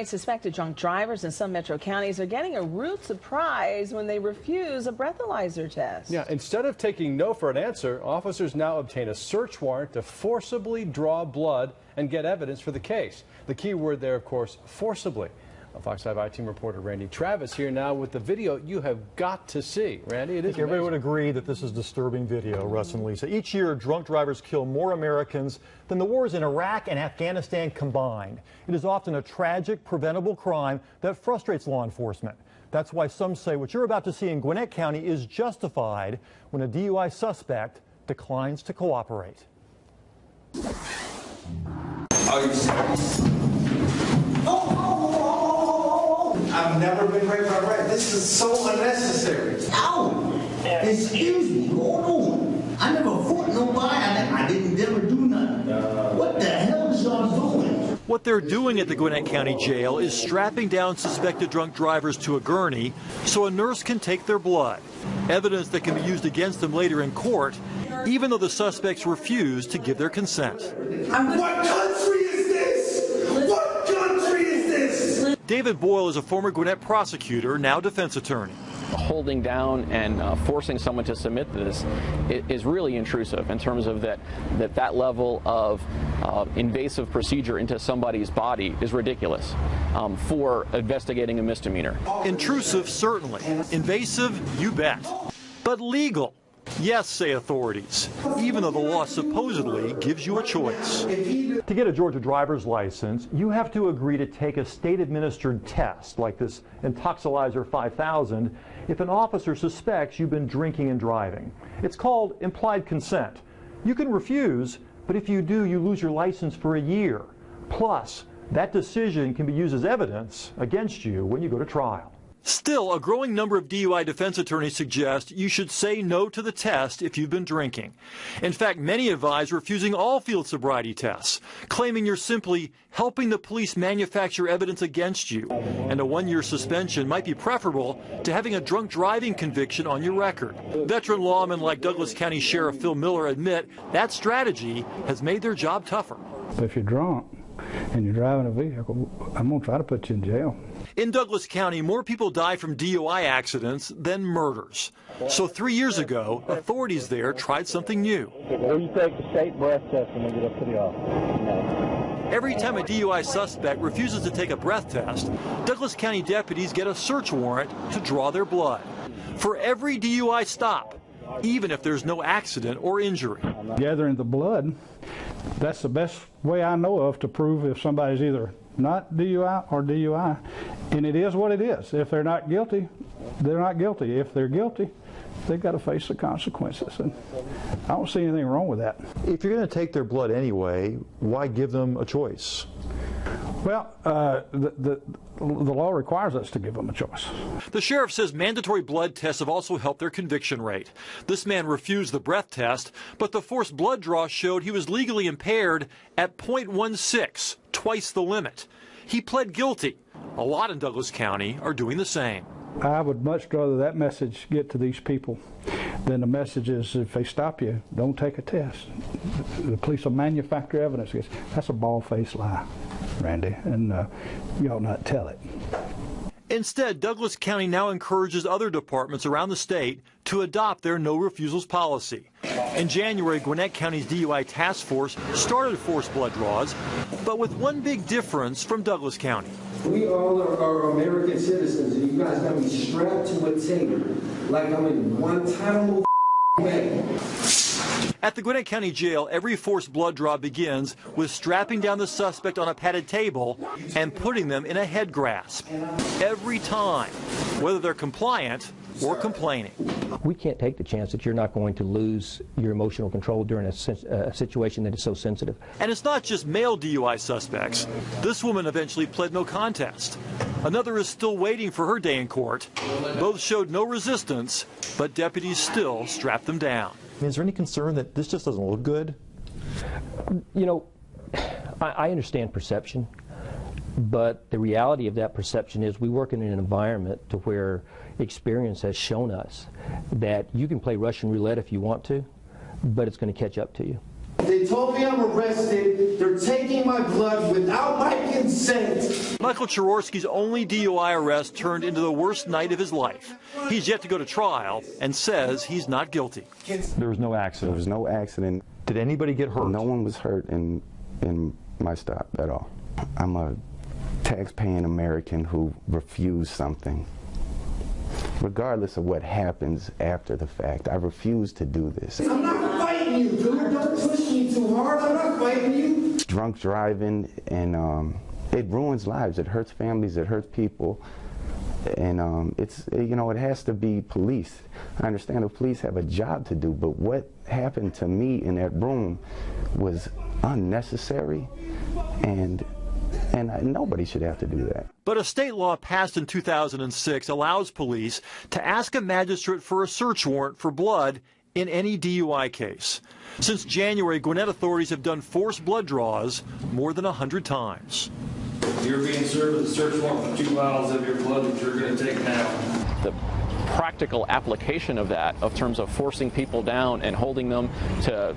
tonight, suspected drunk drivers in some metro counties are getting a rude surprise when they refuse a breathalyzer test. Yeah, instead of taking no for an answer, officers now obtain a search warrant to forcibly draw blood and get evidence for the case. The key word there, of course, forcibly. Fox 5 I-Team reporter Randy Travis here now with the video you have got to see. Randy, it is everybody would agree that this is disturbing video, Russ and Lisa. Each year, drunk drivers kill more Americans than the wars in Iraq and Afghanistan combined. It is often a tragic, preventable crime that frustrates law enforcement. That's why some say what you're about to see in Gwinnett County is justified when a DUI suspect declines to cooperate. Are you serious? I've never been raped by rape. This is so unnecessary. No! Excuse me, hold on. I never fought nobody. I didn't never do nothing. What the hell is y'all doing? What they're doing at the Gwinnett County Jail is strapping down suspected drunk drivers to a gurney so a nurse can take their blood. Evidence that can be used against them later in court, even though the suspects refuse to give their consent. What country is this? What country is this? David Boyle is a former Gwinnett prosecutor, now defense attorney. Holding down and forcing someone to submit to this is really intrusive in terms of that level of invasive procedure into somebody's body is ridiculous for investigating a misdemeanor. Intrusive, certainly. Invasive, you bet. But legal. Yes, say authorities, even though the law supposedly gives you a choice. To get a Georgia driver's license, you have to agree to take a state-administered test, like this Intoxilizer 5000, if an officer suspects you've been drinking and driving. It's called implied consent. You can refuse, but if you do, you lose your license for a year. Plus, that decision can be used as evidence against you when you go to trial. Still, a growing number of DUI defense attorneys suggest you should say no to the test if you've been drinking. In fact, many advise refusing all field sobriety tests, claiming you're simply helping the police manufacture evidence against you, and a one-year suspension might be preferable to having a drunk driving conviction on your record. Veteran lawmen like Douglas County Sheriff Phil Miller admit that strategy has made their job tougher. If you're drunk and you're driving a vehicle, I'm going to try to put you in jail. In Douglas County, more people die from DUI accidents than murders. So 3 years ago, authorities there tried something new. Will you take the state breath test when we get up to the office? No. Every time a DUI suspect refuses to take a breath test, Douglas County deputies get a search warrant to draw their blood. For every DUI stop, even if there's no accident or injury. Gathering the blood, that's the best way I know of to prove if somebody's either not DUI or DUI. And it is what it is. If they're not guilty, they're not guilty. If they're guilty, they've got to face the consequences. And I don't see anything wrong with that. If you're going to take their blood anyway, why give them a choice? Well, the law requires us to give them a choice. The sheriff says mandatory blood tests have also helped their conviction rate. This man refused the breath test, but the forced blood draw showed he was legally impaired at .16, twice the limit. He pled guilty. A lot in Douglas County are doing the same. I would much rather that message get to these people than the message is if they stop you, don't take a test. The police will manufacture evidence. That's a bald-faced lie, Randy, and you ought not tell it. Instead, Douglas County now encourages other departments around the state to adopt their no refusals policy. In January, Gwinnett County's DUI task force started forced blood draws, but with one big difference from Douglas County. We all are American citizens, and you guys got me strapped to a table like I'm in Guantanamo Bay. At the Gwinnett County Jail, every forced blood draw begins with strapping down the suspect on a padded table and putting them in a head grasp. Every time, whether they're compliant or complaining. We can't take the chance that you're not going to lose your emotional control during a situation that is so sensitive. And it's not just male DUI suspects. This woman eventually pled no contest. Another is still waiting for her day in court. Both showed no resistance, but deputies still strapped them down. Is there any concern that this just doesn't look good? You know, I understand perception, but the reality of that perception is we work in an environment to where experience has shown us that you can play Russian roulette if you want to, but it's going to catch up to you. They told me I'm arrested. They're taking my blood without my consent. Michael Chaworski's only DUI arrest turned into the worst night of his life. He's yet to go to trial and says he's not guilty. There was no accident. There was no accident. Did anybody get hurt? No one was hurt in my stop at all. I'm a tax-paying American who refused something. Regardless of what happens after the fact, I refuse to do this. I'm not fighting you, dude. Don't push me too hard. I'm not fighting you. Drunk driving, and it ruins lives. It hurts families. It hurts people. And it has to be policed. I understand the police have a job to do, but what happened to me in that room was unnecessary, and nobody should have to do that. But a state law passed in 2006 allows police to ask a magistrate for a search warrant for blood in any DUI case. Since January, Gwinnett authorities have done forced blood draws more than 100 times. You're being served with a search warrant for 2 vials of your blood that you're going to take now. The practical application of that, of terms of forcing people down and holding them to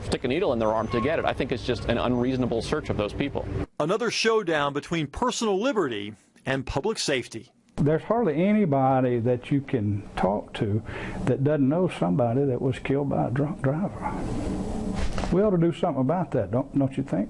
stick a needle in their arm to get it, I think is just an unreasonable search of those people. Another showdown between personal liberty and public safety. There's hardly anybody that you can talk to that doesn't know somebody that was killed by a drunk driver. We ought to do something about that, don't you think?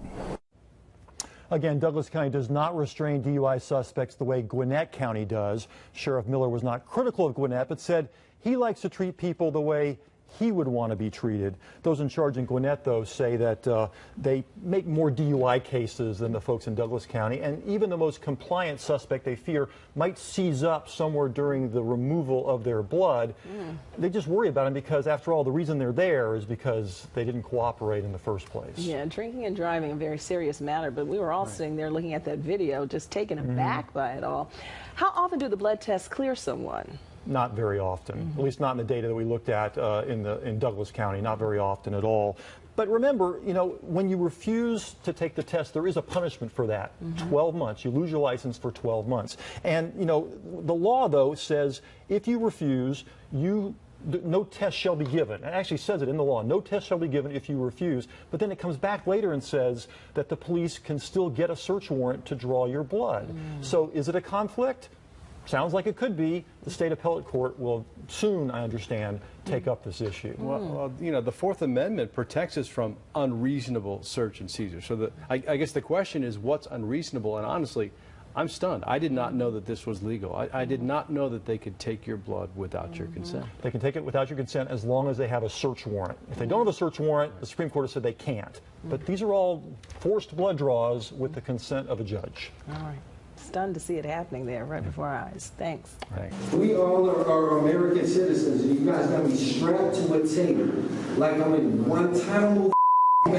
Again, Douglas County does not restrain DUI suspects the way Gwinnett County does. Sheriff Miller was not critical of Gwinnett, but said he likes to treat people the way he would want to be treated. Those in charge in Gwinnett, though, say that they make more DUI cases than the folks in Douglas County, and even the most compliant suspect they fear might seize up somewhere during the removal of their blood. They just worry about them because, after all, the reason they're there is because they didn't cooperate in the first place. Yeah, drinking and driving, a very serious matter, but we were all sitting there looking at that video, just taken aback by it all. How often do the blood tests clear someone? Not very often, at least not in the data that we looked at in Douglas County, not very often at all. But remember, when you refuse to take the test, there is a punishment for that. 12 months. You lose your license for 12 months. And, the law, though, says if you refuse, no test shall be given. It actually says it in the law. No test shall be given if you refuse. But then it comes back later and says that the police can still get a search warrant to draw your blood. So is it a conflict? Sounds like it could be. The state appellate court will soon, I understand, take up this issue. Well, the Fourth Amendment protects us from unreasonable search and seizure. So I guess the question is, what's unreasonable? And honestly, I'm stunned. I did not know that this was legal. I did not know that they could take your blood without your consent. They can take it without your consent as long as they have a search warrant. If they don't have a search warrant, the Supreme Court has said they can't. But these are all forced blood draws with the consent of a judge. All right. Stunned to see it happening there right before our eyes. Thanks. We all are American citizens, and you guys got me strapped to a table like I'm in Guantanamo